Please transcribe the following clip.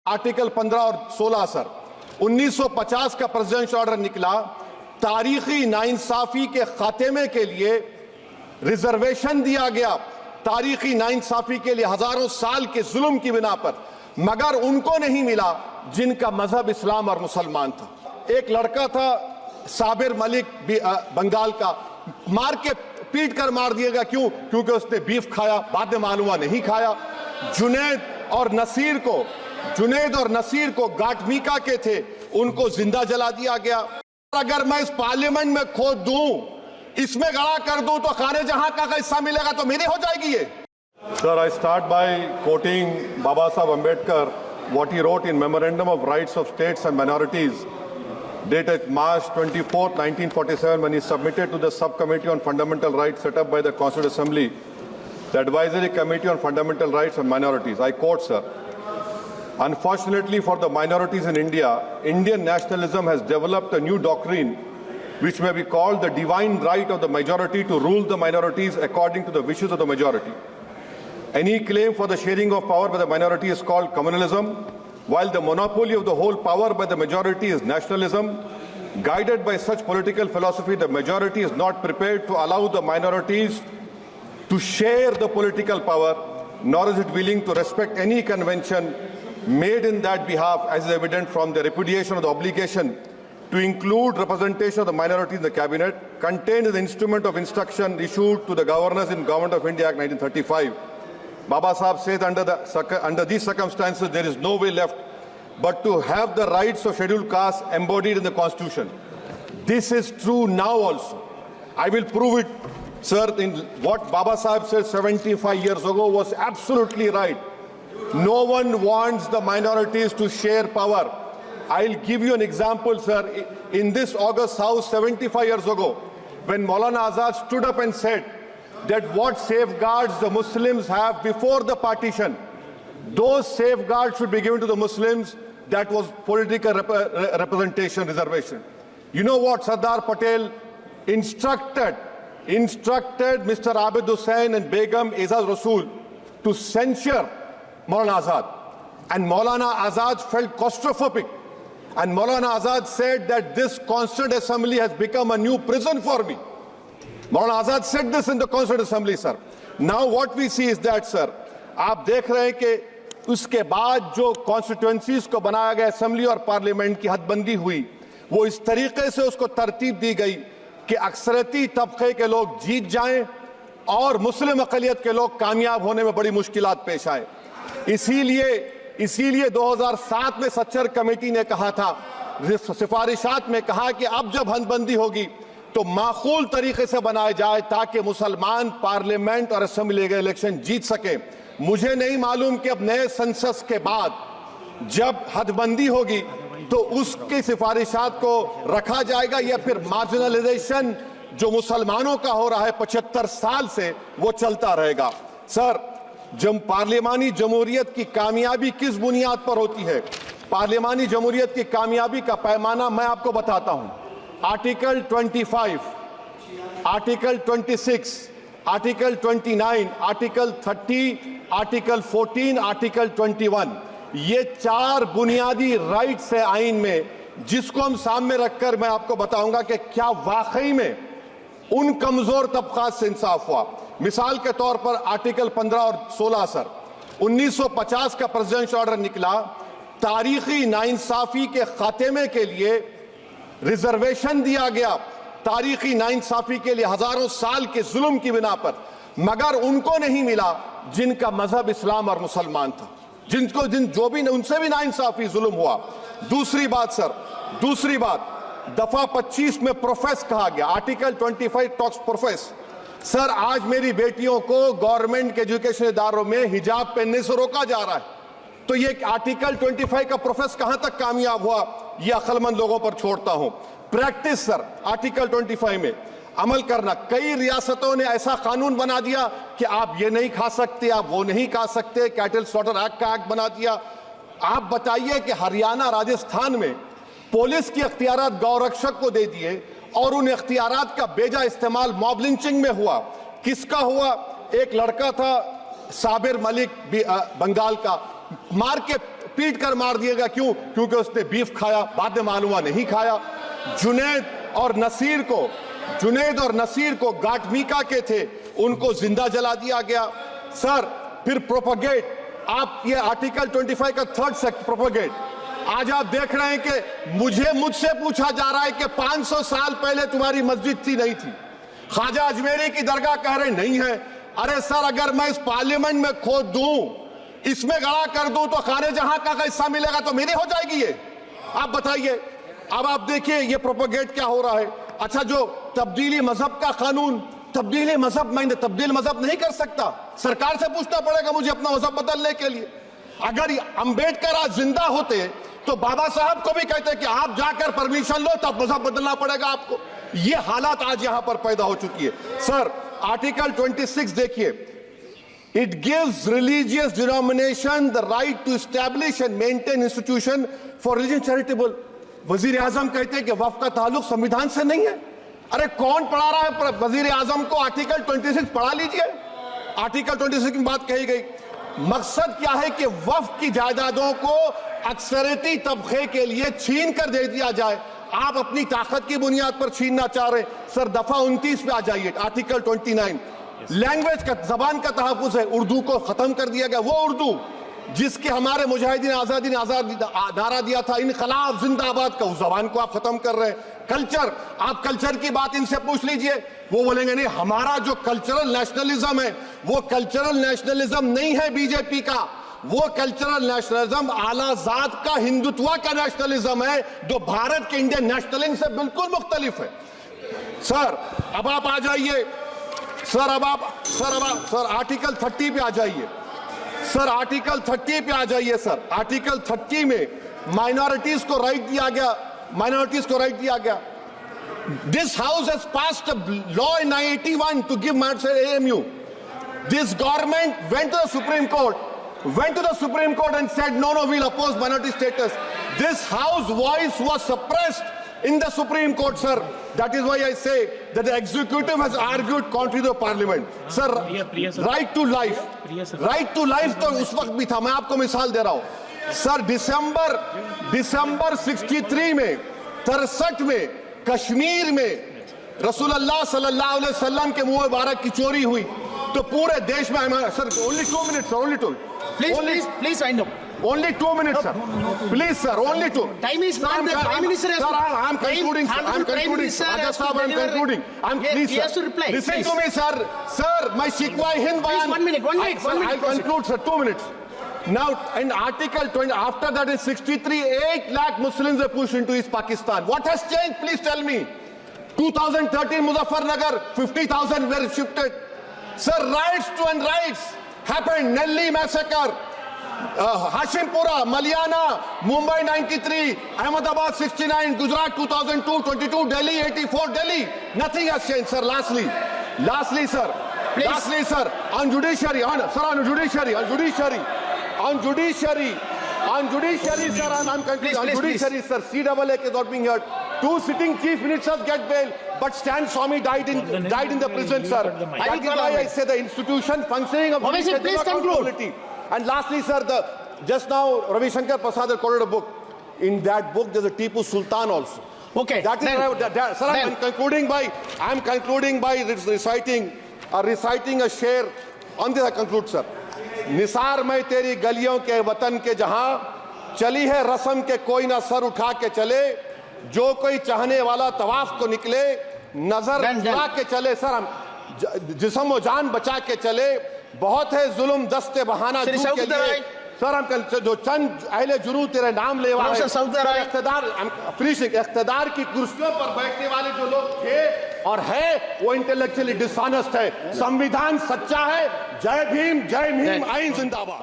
Article 15 और 16 sir 1950 का presidential order निकला। तारीखी नाइंसाफी के खात्मे के लिए रिजर्वेशन दिया गया, तारीखी नाइंसाफी के लिए हजारों साल के जुल्म की बिना पर, मगर उनको नहीं मिला जिनका मजहब इस्लाम और मुसलमान था। एक लड़का था साबिर मलिक बंगाल का, मार के पीट कर मार दिया गया। क्यों? क्योंकि उसने बीफ खाया, बाद में मालूम हुआ नहीं खाया। जुनैद और नसीर को गाटमीका के थे, उनको जिंदा जला दिया गया। अगर मैं इस पार्लियामेंट में खोद दूं, इसमें गड़ा कर दूं, तो खाने जहां का हिस्सा मिलेगा तो मेरी हो जाएगी ये। Sir, I start by quoting Baba Saheb Ambedkar, what he wrote in Memorandum of Rights of States and Minorities, dated March 24, 1947, when he submitted to the Subcommittee on Fundamental Rights set up by the Constituent Assembly, the Advisory Committee on Fundamental Rights and Minorities. I quote, sir, "Unfortunately for the minorities in India, Indian nationalism has developed a new doctrine which may be called the divine right of the majority to rule the minorities according to the wishes of the majority. Any claim for the sharing of power by the minority is called communalism, while the monopoly of the whole power by the majority is nationalism. Guided by such political philosophy, the majority is not prepared to allow the minorities to share the political power, nor is it willing to respect any convention made in that behalf, as is evident from the repudiation of the obligation to include representation of the minority in the cabinet, contained in the instrument of instruction issued to the governors in Government of India Act 1935. Baba Sahib says under these circumstances, there is no way left but to have the rights of scheduled castes embodied in the Constitution. This is true now also. I will prove it, sir. In what Baba Sahib said 75 years ago was absolutely right. No one wants the minorities to share power. I'll give you an example, sir. In this August House 75 years ago, when Maulana Azad stood up and said that what safeguards the Muslims have before the partition, those safeguards should be given to the Muslims. That was political representation, reservation. You know what Sardar Patel instructed Mr. Abid Hussain and Begum Ezaz Rasool to censure Maulana Azad. And Maulana Azad felt claustrophobic. And Maulana Azad said that this Constituent Assembly has become a new prison for me. Maulana Azad said this in the Constituent Assembly, sir. Now what we see is that, sir, आप देख रहे हैं कि उसके बाद जो constituencies को बनाया गया, असेंबली और पार्लियामेंट की हदबंदी हुई, वो इस तरीके से उसको तरतीब दी गई कि अक्सरती तबके के लोग जीत जाएं और मुस्लिम अक़लियत के लोग कामयाब होने में बड़ी मुश्किलात पेश आए। इसीलिए 2007 में सच्चर कमेटी ने कहा था, सिफारिशात में कहा कि अब जब हदबंदी होगी तो माकूल तरीके से बनाया जाए ताकि मुसलमान पार्लियामेंट और असेंबली के इलेक्शन जीत सके। मुझे नहीं मालूम कि अब नए सेंसस के बाद जब हदबंदी होगी तो उसकी सिफारिशात को रखा जाएगा या फिर मार्जिनलाइजेशन जो मुसलमानों का हो रहा है 75 साल से वो चलता रहेगा। सर, जब पार्लियामानी जमहूरियत की कामयाबी किस बुनियाद पर होती है? पार्लियामानी जमहूरियत की कामयाबी का पैमाना मैं आपको बताता हूं। Article 25, article 26, article 29, article 30, article 14, article 21, ये 4 बुनियादी राइट्स है आइन में, जिसको हम सामने रखकर मैं आपको बताऊंगा कि क्या वाकई में उन कमजोर तबकात से इंसाफ हुआ। मिसाल के तौर पर आर्टिकल 15 और 16 सर 1950 का प्रेसिडेंशियल ऑर्डर निकला। तारीखी नाइंसाफी के खात्मे के लिए रिजर्वेशन दिया गया, तारीखी नाइंसाफी के लिए हजारों साल के जुल्म की बिना पर, मगर उनको नहीं मिला जिनका मजहब इस्लाम और मुसलमान था, उनसे भी नाइंसाफी जुल्म हुआ। दूसरी बात दफा 25 में प्रोफेस कहा गया, आर्टिकल 25 टॉक्स प्रोफेस। सर, आज मेरी बेटियों को गवर्नमेंट के एजुकेशन इदारों में हिजाब पहनने से रोका जा रहा है, तो ये आर्टिकल 25 का प्रोफेस कहां तक कामयाब हुआ, ये अक्लमंद लोगों पर छोड़ता हूं। प्रैक्टिस सर, आर्टिकल 25 में अमल करना। कई रियासतों ने ऐसा कानून बना दिया कि आप ये नहीं खा सकते, आप वो नहीं खा सकते, कैटल स्लॉटर एक्ट का एक्ट बना दिया। आप बताइए कि हरियाणा, राजस्थान में पुलिस की अख्तियारात गौरक्षक को दे दिए और उन अख्तियारात का बेजा इस्तेमाल मॉब लिंचिंग में हुआ। किसका हुआ? एक लड़का था साबिर मलिक बंगाल का, मार के पीट कर मार दिया गया। क्यों? क्योंकि उसने बीफ खाया, बाद में मालूम हुआ नहीं खाया। जुनैद और नसीर को गाटमीका के थे, उनको जिंदा जला दिया गया। सर फिर प्रोपगेट, आप ये आर्टिकल 25 का 3rd सेक्शन प्रोपगेट, आज आप देख रहे हैं कि मुझसे पूछा जा रहा है कि 500 साल पहले तुम्हारी मस्जिद थी नहीं थी। ख्वाजा अजमेरी की दरगाह कह रहे नहीं है। अरे सर, अगर मैं इस पार्लियामेंट में खोद दूं, इसमें गड़ा कर दूं, तो खाने जहां का हिस्सा मिलेगा तो मेरी हो जाएगी ये। आप बताइए। अब आप देखिए ये प्रोपगेट क्या हो रहा है। अच्छा, जो तब्दीली मजहब का कानून, तब्दीली मजहब, मैं तब्दील मजहब नहीं कर सकता, सरकार से पूछना पड़ेगा मुझे अपना मजहब बदलने के लिए। अगर अंबेडकर आज जिंदा होते तो बाबा साहब को भी कहते कि आप जाकर परमिशन लो, तब मजहब बदलना पड़ेगा आपको। ये हालात आज यहां पर पैदा हो चुकी है। सर आर्टिकल 26 देखिए, it gives religious denomination the right to establish and maintain institution for religion charitable. वजीर आजम कहते हैं कि वक्फ का ताल्लुक संविधान से नहीं है। अरे कौन पढ़ा रहा है वजीर आजम को? आर्टिकल 26 पढ़ा लीजिए। आर्टिकल 26 की बात कही गई। मकसद क्या है कि वक्फ की जायदादों को अक्सरियती तबके के लिए छीन कर दे दिया जाए। आप अपनी ताकत की बुनियाद पर छीनना चाह रहे हैं। सर दफा 29 पे आ जाइए, आर्टिकल 29। लैंग्वेज का, जबान का तहफ्फुज है। उर्दू को खत्म कर दिया गया। वो उर्दू जिसके हमारे मुजाहिदीन आजादी ने नारा दिया था, इनकलाब जिंदाबाद का, उस जबान को आप खत्म कर रहे हैं। कल्चर, आप कल्चर की बात इनसे पूछ लीजिए, वो बोलेंगे नहीं, हमारा जो कल्चरल नेशनलिज्म है वो कल्चरल नेशनलिज्म नहीं है बीजेपी का। वो कल्चरल नेशनलिज्म आला जात का, हिंदुत्व का नेशनलिज्म है, जो भारत के इंडियन नेशनलिज्म से बिल्कुल मुख्तलिफ है। सर अब आप आ जाइए। सर आर्टिकल 30 पे आ जाइए। सर आर्टिकल 30 पे आ जाइए। सर आर्टिकल 30 में माइनॉरिटीज को राइट दिया गया। This house has passed a law in 1981 to give minority AMU. This government went to the Supreme Court and said no, we'll oppose minority status. This house voice was suppressed in the Supreme Court, sir. That is why I say that the executive has argued contrary to the parliament. Sir, right to life तो उस वक्त भी था। मैं आपको मिसाल दे रहा हूं। सर दिसंबर 63 में, 63 में कश्मीर में रसूलुल्लाह सल्लल्लाहु अलैहि वसल्लम के मुंह मुबारक की चोरी हुई तो पूरे देश में, sir only 2 minutes, sir, only 2. Please wind up. Only 2 minutes, sir. Please, sir, only 2. Time is not the Prime Minister has Sir, I'm concluding, sir. I'm concluding. Raja Sahab, I'm concluding. Please, he has to reply. Listen Please. to me, sir. Sir, my Shikwa Hind Bayan. Please, one minute. I'll conclude, sir. 2 minutes. Now, in Article 20, after that in 63, 8 lakh Muslims were pushed into East Pakistan. What has changed? Please tell me. 2013 Muzaffarnagar, 50,000 were shifted. Sir, riots happened. Nelli massacre, Hashimpura, Maliana, Mumbai 93, Ahmedabad 69, Gujarat 2002, 22, Delhi 84, Delhi. Nothing has changed, sir. Lastly, sir. Please. Lastly, sir. On judiciary, sir. I'm concluding. On judiciary, sir. CAA is not being heard. 2 sitting chief ministers get bail, but Stan Swamy died in the prison, sir. That is why I say the institution functioning of Obviously, please accountability. And lastly, sir, just now Ravi Shankar Prasad has quoted a book. In that book, there's a Tipu Sultan also. Okay. That is, sir, I'm concluding by reciting a sher. On this I conclude, sir. Nisar मैं तेरी गलियों के वतन के जहां चली है रस्म के कोई ना सर उठा के चले, जो कोई चाहने वाला तवाफ को निकले, नजर उठा के चले। सर हम जिस्म व जान बचा के चले, बहुत है जुल्म दस्ते बहाना के लिए। सर हम जो चंद अहले जुनू तेरे नाम लेवा है, इख्तिदार की कुर्सियों पर बैठने वाले जो लोग थे और है वो इंटेलेक्चुअली डिसऑनेस्ट है। संविधान सच्चा है। जय भीम, आइन जिंदाबाद।